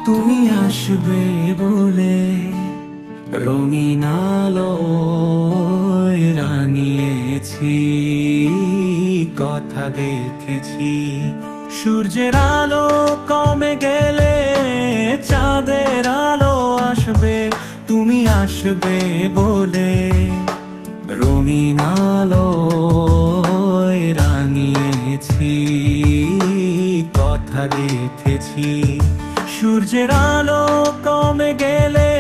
তুমি আসবে বলে রঙিন আলোয় রাঙিয়েছি, কথা দেখেছি। সূর্যের আলো কমে গেলে চাঁদের আলো আসবে, তুমি আসবে বলে রঙিন আলোয় রাঙিয়েছি, কথা দেখেছি। সূর্যের আলো কমে গেলে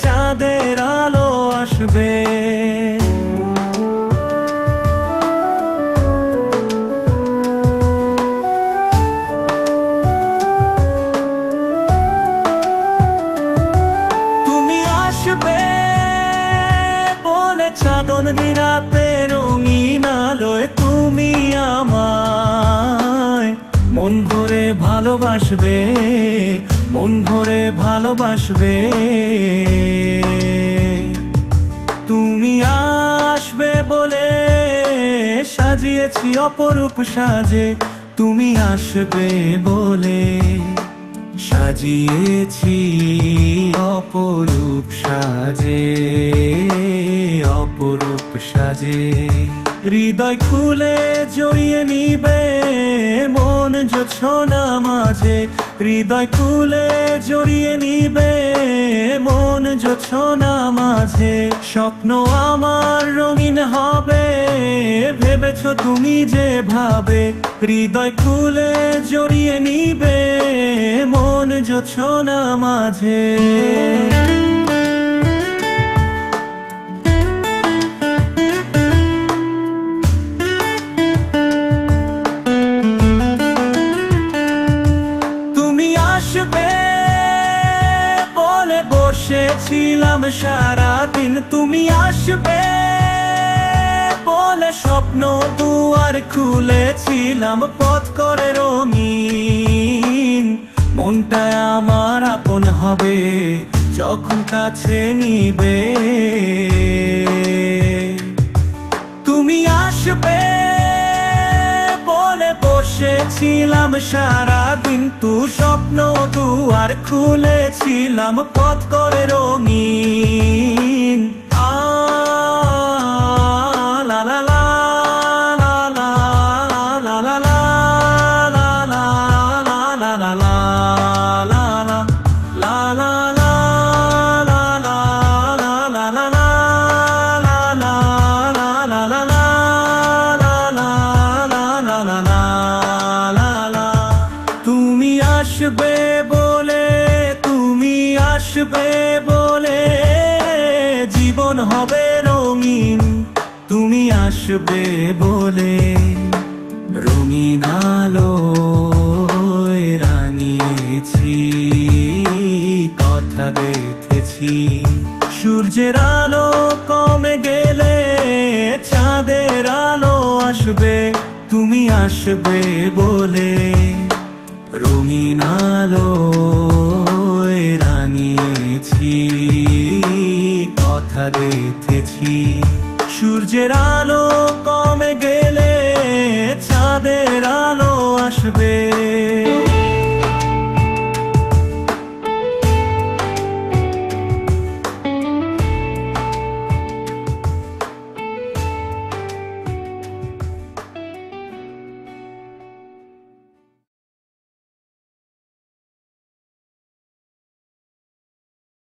চাঁদের আলো আসবে। তুমি আসবে বলে চাঁদনী রাতে রঙিন আলোয় তুমি আমায় মন ভরে ভালোবাসবে, মন ভরে ভালোবাসবে। তুমি আসবে বলে সাজিয়েছি অপরূপ সাজে, তুমি আসবে বলে সাজিয়েছি অপরূপ সাজে, অপরূপ সাজে। হৃদয় খুলে জড়িয়ে নিবে মন জোছনা মাঝে, হৃদয় খুলে জড়িয়ে নিবে মন জোছনা মাঝে। স্বপ্ন আমার রঙিন হবে ভেবেছো তুমি যে ভাবে, হৃদয় খুলে জড়িয়ে নিবে মন জোছনা মাঝে। আসবে বলে বসেছিলাম সারাদিন, তুমি আসবে বলে স্বপ্ন দুয়ার খুলেছিলাম পথ করে রঙিন। মনটা আমার আপন হবে যখন কাছে নিবে, তুমি আসবে বলে বসেছিলাম সারাদিন, তু স্বপ্ন দুয়ার খুলেছিলাম পথ করে রঙিন। লা লা লা লা লা লা লা লা লা লা লা লা আসবে বলে, তুমি আসবে বলে জীবন হবে রঙিন, তুমি আসবে বলে রঙিন আলোয় রাঙিয়েছি, কথা দেখেছি। সূর্যের আলো কমে গেলে চাঁদের আলো আসবে, তুমি আসবে বলে রঙিন আলো